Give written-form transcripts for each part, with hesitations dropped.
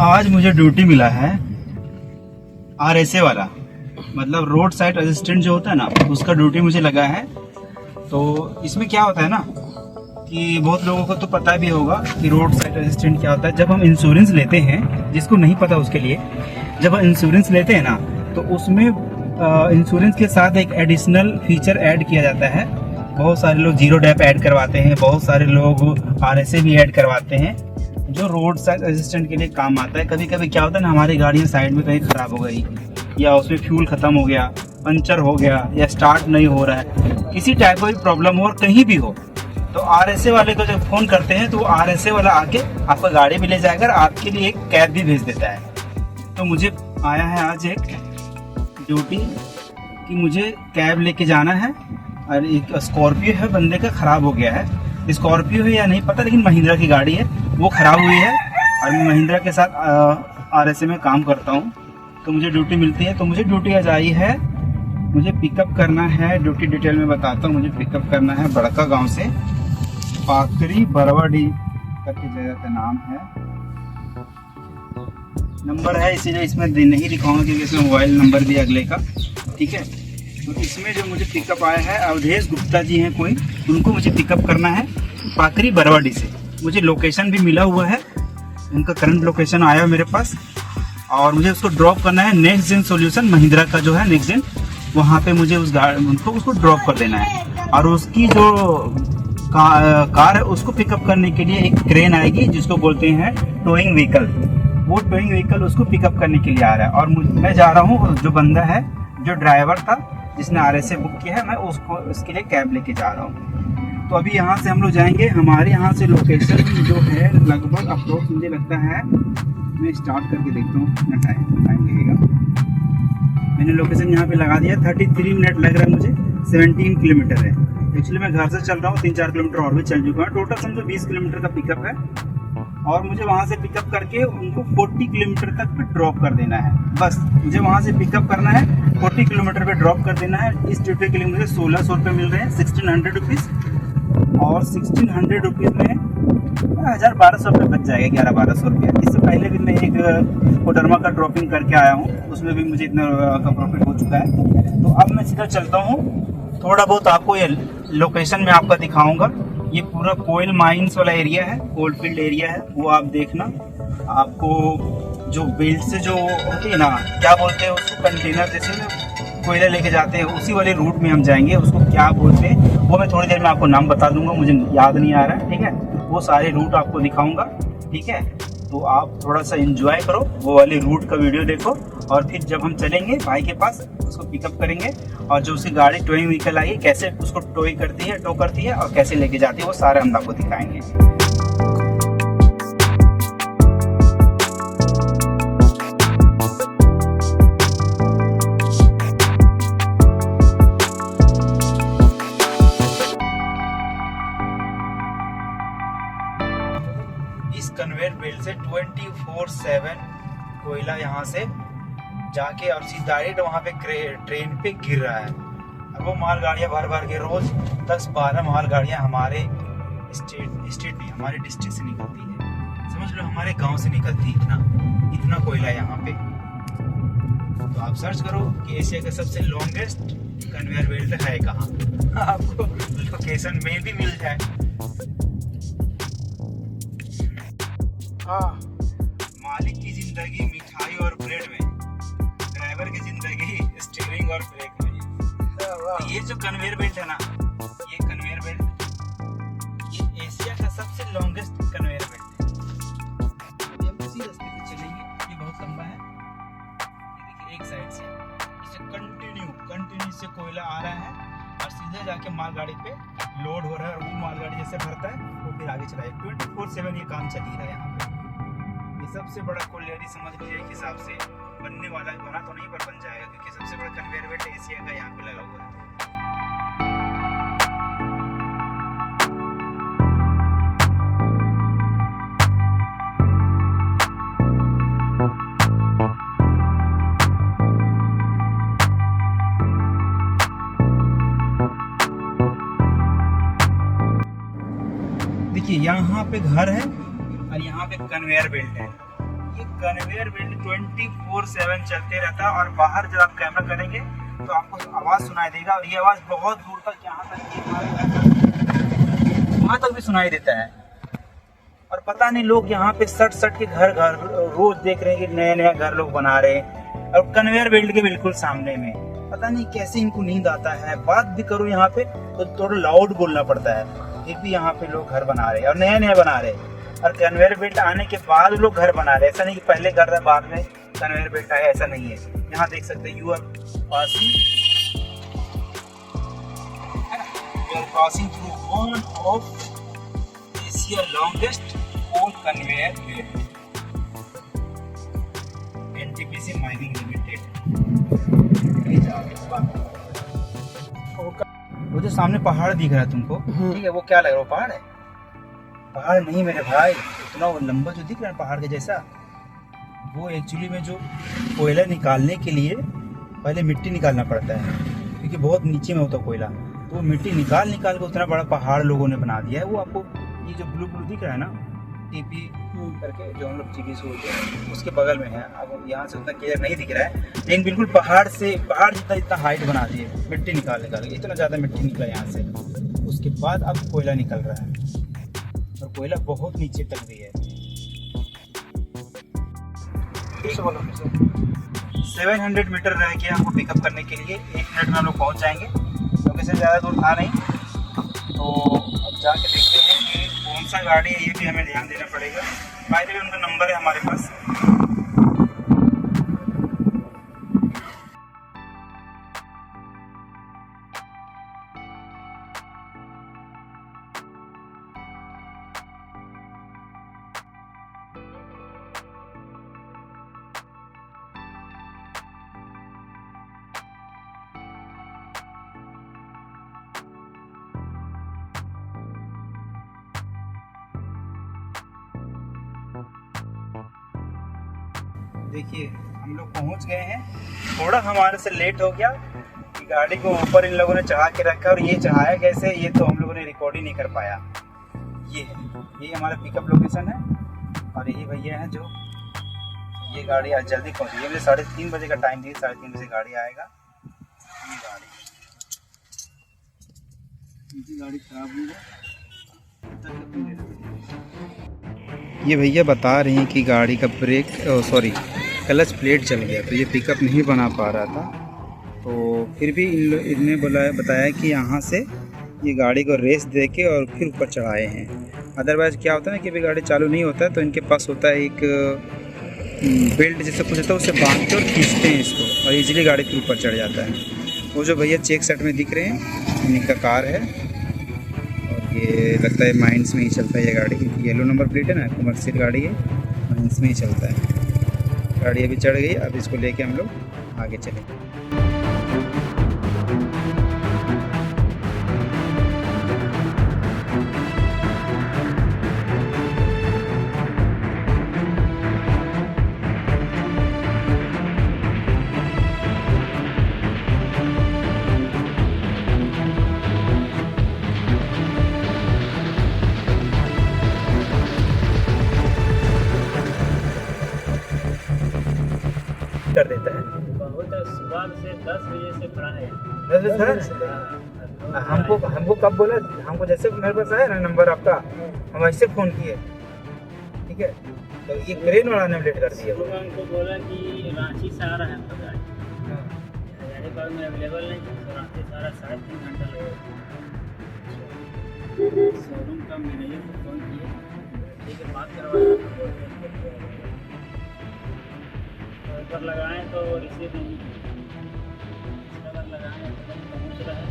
आज मुझे ड्यूटी मिला है RSA वाला, मतलब रोड साइड असिस्टेंट जो होता है ना, उसका ड्यूटी मुझे लगा है। तो इसमें क्या होता है ना कि बहुत लोगों को तो पता भी होगा कि रोड साइड असिस्टेंट क्या होता है। जब हम इंश्योरेंस लेते हैं, जिसको नहीं पता उसके लिए, जब हम इंश्योरेंस लेते हैं ना, तो उसमें इंश्योरेंस के साथ एक एडिशनल फीचर ऐड किया जाता है। बहुत सारे लोग जीरो डैप ऐड करवाते हैं, बहुत सारे लोग RSA भी ऐड करवाते हैं, जो रोड साइड असिस्टेंट के लिए काम आता है। कभी कभी क्या होता है ना, हमारी गाड़ियाँ साइड में कहीं ख़राब हो गई, या उसमें फ्यूल ख़त्म हो गया, पंचर हो गया, या स्टार्ट नहीं हो रहा है, किसी टाइप का भी प्रॉब्लम हो और कहीं भी हो, तो RSA वाले को जब फ़ोन करते हैं तो वो RSA वाला आके आपका गाड़ी भी ले जाएगा और आपके लिए एक कैब भी भेज देता है। तो मुझे आया है आज एक ड्यूटी कि मुझे कैब लेके जाना है, और एक स्कॉर्पियो है बंदे का, ख़राब हो गया है। स्कॉर्पियो है या नहीं पता, लेकिन महिंद्रा की गाड़ी है, वो ख़राब हुई है। और मैं महिंद्रा के साथ RSA में काम करता हूँ, तो मुझे ड्यूटी मिलती है। तो मुझे ड्यूटी आज आई है, मुझे पिकअप करना है। ड्यूटी डिटेल में बताता हूँ। मुझे पिकअप करना है बड़का गांव से, पाकरी बरवाडी करके जगह का नाम है। नंबर है, इसीलिए इसमें नहीं दिखाऊंगा क्योंकि इसमें मोबाइल नंबर भी अगले का, ठीक है। तो इसमें जो मुझे पिकअप आया है, अवधेश गुप्ता जी हैं कोई, उनको मुझे पिकअप करना है पाकरी बरवाडी से। मुझे लोकेशन भी मिला हुआ है, उनका करंट लोकेशन आया मेरे पास, और मुझे उसको ड्रॉप करना है नेक्स्ट जेन सॉल्यूशन महिंद्रा का जो है नेक्स्ट जेन, वहाँ पे मुझे उसको ड्रॉप कर देना है। और उसकी जो कार है उसको पिकअप करने के लिए एक क्रेन आएगी, जिसको बोलते हैं टोइंग व्हीकल। वो टोइंग व्हीकल उसको पिकअप करने के लिए आ रहा है, और मैं जा रहा हूँ। जो बंदा है, जो ड्राइवर था जिसने RSA बुक किया है, मैं उसको इसके लिए कैब लेके जा रहा हूँ। तो अभी यहाँ से हम लोग जाएंगे। हमारे यहाँ से लोकेशन जो है लगभग अप्रोक्स मुझे लगता है, मैं स्टार्ट करके देखता हूँ कितना टाइम लगेगा। मैंने लोकेशन यहाँ पे लगा दिया, 33 मिनट लग रहा है मुझे, 17 किलोमीटर है। एक्चुअली मैं घर से चल रहा हूँ, 3-4 किलोमीटर और भी चल चुका हूँ। टोटल समझो 20 किलोमीटर का पिकअप है, और मुझे वहाँ से पिकअप करके उनको 40 किलोमीटर तक पे ड्रॉप कर देना है। बस मुझे वहाँ से पिकअप करना है, 40 किलोमीटर पे ड्रॉप कर देना है। इस ड्यूटी के लिए मुझे 1600 रुपये मिल रहे हैं, 1600 रुपीज़, और 1600 रुपीज़ में 1200 रुपये बच जाएगा, 1100-1200 रुपये। इससे पहले भी मैं एक कोडरमा का ड्रॉपिंग करके आया हूँ, उसमें भी मुझे इतना का प्रॉफिट हो चुका है। तो अब मैं सीधा चलता हूँ। थोड़ा बहुत आपको ये लोकेशन में आपका दिखाऊंगा। ये पूरा कोयल माइंस वाला एरिया है, कोल्ड फील्ड एरिया है, वो आप देखना। आपको जो बेल्ट से जो होती है ना, क्या बोलते हैं उसको, कंटेनर जैसे ना कोयला लेके जाते हैं, उसी वाले रूट में हम जाएंगे। उसको क्या बोलते हैं वो मैं थोड़ी देर में आपको नाम बता दूंगा, मुझे याद नहीं आ रहा है, ठीक है। वो सारे रूट आपको दिखाऊंगा, ठीक है। तो आप थोड़ा सा एंजॉय करो, वो वाले रूट का वीडियो देखो, और फिर जब हम चलेंगे भाई के पास, उसको पिकअप करेंगे, और जो उसकी गाड़ी टोइंग व्हीकल आई, कैसे उसको टो करती है और कैसे लेके जाती है, वो सारे हम आपको दिखाएंगे। इस कन्वेयर बेल्ट से 24/7 कोयला यहाँ से जाके और सीधा डायरेक्ट वहाँ पे ट्रेन पे गिर रहा है। और वो मालगाड़ियाँ भर के रोज 10-12 मालगाड़ियाँ हमारे स्टेट नहीं, हमारे डिस्ट्रिक्ट से निकलती है। समझ लो हमारे गांव से निकलती है इतना कोयला यहाँ पे। तो आप सर्च करो कि एशिया का सबसे लॉन्गेस्ट कन्वेयर बेल्ट है कहाँ, आपको लोकेशन में भी मिल जाए। मालिक की जिंदगी मिठाई और ब्रेड में, ड्राइवर की जिंदगी स्टीयरिंग और ब्रेक में। ये जो कन्वेयर बेल्ट है ना, ये कन्वेयर बेल्ट ये एशिया का सबसे लॉन्गेस्ट कन्वेयर बेल्ट है। ये हम उसी रास्ते पे चलेंगे, ये बहुत लंबा है। ये देखिए एक साइड से इसे कंटिन्यू से कोयला आ रहा है, और सीधे जाके मालगाड़ी पे लोड हो रहा है, और वो मालगाड़ी जैसे भरता है वो फिर आगे चलाएगा। 24/7 ये काम चल ही रहा है यहाँ पे। ये सबसे बड़ा कोयला समझ लीजिए एक हिसाब से बनने वाला है, बना तो नहीं पर बन जाएगा, क्योंकि सबसे बड़ा कन्वेयर बेल्ट एशिया का यहाँ पे लगा हुआ है। देखिए यहाँ पे घर है, और यहाँ पे कन्वेयर बेल्ट है। ये कन्वेयर बेल्ट 24/7 चलते रहता है और बाहर जब आप कैमरा करेंगे तो आपको आवाज़ सुनाई देगा और ये आवाज़ बहुत दूर तक यहाँ तक वहाँ तक भी सुनाई देता है। और पता नहीं लोग यहाँ पे सट के घर रोज देख रहे हैं कि नया नया घर लोग बना रहे हैं और कन्वेयर बेल्ट के बिल्कुल सामने में। पता नहीं कैसे इनको नींद आता है। बात भी करो यहाँ पे तो थोड़ा लाउड बोलना पड़ता है, फिर भी यहाँ पे लोग घर बना रहे हैं और नया नया बना रहे हैं। और कन्वेयर बेल्ट आने के बाद लोग घर बना रहे हैं, ऐसा नहीं कि पहले घर था बाद में कन्वेयर बेल्ट आया, ऐसा नहीं है। यहाँ देख सकते हैं you are passing through one of Asia longest coal conveyor belt, NTPC mining limited. वो जो सामने पहाड़ दिख रहा है तुमको, ठीक है, वो क्या लग रहा है? वो पहाड़ है? पहाड़ नहीं मेरे भाई, इतना वो लंबा जो दिख रहा है पहाड़ के जैसा, वो एक्चुअली में जो कोयला निकालने के लिए पहले मिट्टी निकालना पड़ता है, क्योंकि बहुत नीचे में होता कोयला। तो वो मिट्टी निकाल के उतना बड़ा पहाड़ लोगों ने बना दिया है। वो आपको ये जो ब्लू दिख रहा है ना, TP करके जो हम लोग TV से होते हैं उसके बगल में है। अब यहाँ से उतना क्लियर नहीं दिख रहा है, लेकिन बिल्कुल पहाड़ जितना हाइट बना दिए मिट्टी निकाल के, इतना ज़्यादा मिट्टी निकला यहाँ से। उसके बाद अब कोयला निकल रहा है और कोयला बहुत नीचे तक भी है। 700 मीटर रह गया हमको पिकअप करने के लिए। 1 मिनट में हम लोग पहुँच जाएंगे, क्योंकि से ज़्यादा दूर था नहीं। तो अब जाके देखते हैं कि कौन सा गाड़ी है, ये भी हमें ध्यान देना पड़ेगा। बाय द वे उनका नंबर है हमारे पास। देखिए हम लोग पहुंच गए हैं। थोड़ा हमारे से लेट हो गया, गाड़ी को ऊपर इन लोगों ने चढ़ा के रखा, और ये चढ़ाया कैसे ये तो हम लोगों ने रिकॉर्ड ही नहीं कर पाया। ये हमारा पिकअप लोकेशन है और यही भैया है जो ये गाड़ी आज जल्दी पहुंची। ये मुझे 3:30 बजे का टाइम दिया, 3:30 बजे गाड़ी आएगा। ये गाड़ी खराब हुई है। ये भैया बता रहे हैं कि गाड़ी का क्लच प्लेट चल गया, तो ये पिकअप नहीं बना पा रहा था। तो फिर भी इनने बताया कि यहाँ से ये गाड़ी को रेस दे के और फिर ऊपर चढ़ाए हैं। अदरवाइज़ क्या होता है ना कि अभी गाड़ी चालू नहीं होता है तो इनके पास होता है एक बेल्ट जैसा कुछ होता है, उससे बांधते और खींचते हैं इसको और इजीली गाड़ी के ऊपर चढ़ जाता है। वो जो भैया चेक शर्ट में दिख रहे हैं इनका कार है और ये लगता है माइंस में ही चलता है। ये गाड़ी येलो नंबर प्लेट है ना, कमर्शियल गाड़ी है, माइंस में ही चलता है। गाड़ी अभी चढ़ गई, अब इसको लेके हम लोग आगे चलेंगे। कर देता है बहुत सुबह से 10 बजे से खड़ा है। 10 बजे हमको कब बोला? हमको जैसे मेरे पास आया ना नंबर आपका, हम ऐसे फ़ोन किए, ठीक है। तो ये क्रेन वाला ने लेट कर दिया। सुबह उनको बोला कि रांची से आ रहा है आपका गाड़ी, हजारीबाग में अवेलेबल नहीं, तो रांची से आ रहा 3.5 घंटा लगेगा। शोरूम का मैनेजर को फ़ोन किए, ठीक है बात करवाया, पर लगाएं तो रिसीव नहीं किया, अगर लगाएं तो पहुँच रहा है।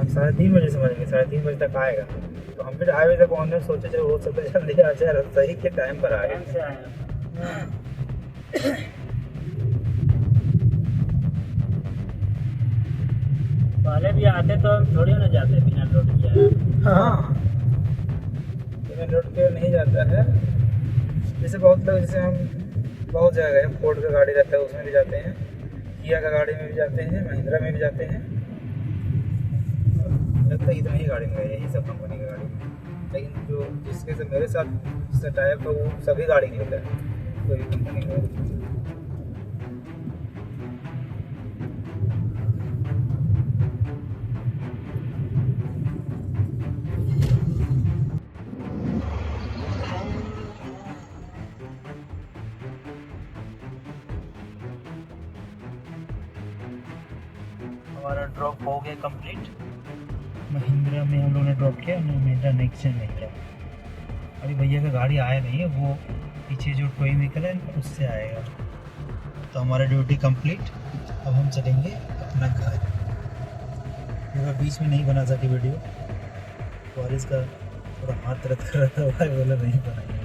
3:30 बजे समझेंगे, 3:30 बजे तक आएगा। तो हम फिर हाईवे तक पहुँचने सोचे चलो हो सकता है जल्दी आ जाए, सही के टाइम पर आ गए। पहले भी आते तो हम थोड़ी ना जाते बिना लोड किया। हाँ, बिना लोड किया नहीं जाता है। जैसे बहुत लोग, जैसे हम बहुत जगह गए, फोर्ड का गाड़ी रहता है उसमें भी जाते हैं, किया का गाड़ी में भी जाते हैं, महिंद्रा में भी जाते हैं। लगता है इतना ही गाड़ी में है, यही सब कंपनी की गाड़ी में। लेकिन जो जिसके से मेरे साथ जिसका टाइप है वो सभी गाड़ी में होता है, कोई कंपनी का। हमारा ड्रॉप हो गया कंप्लीट। महिंद्रा में हम लोगों ने ड्रॉप किया, महिंद्रा नेक्सन महिंद्रा। अभी भैया का गाड़ी आया नहीं है, वो पीछे जो टोइंग व्हीकल है उससे आएगा। तो हमारा ड्यूटी कंप्लीट। अब हम चलेंगे अपना घर। पूरा बीच में नहीं बना सके वीडियो, बारिश का पूरा हाथ दर्द कर रहा था, बोला नहीं बनाएंगे।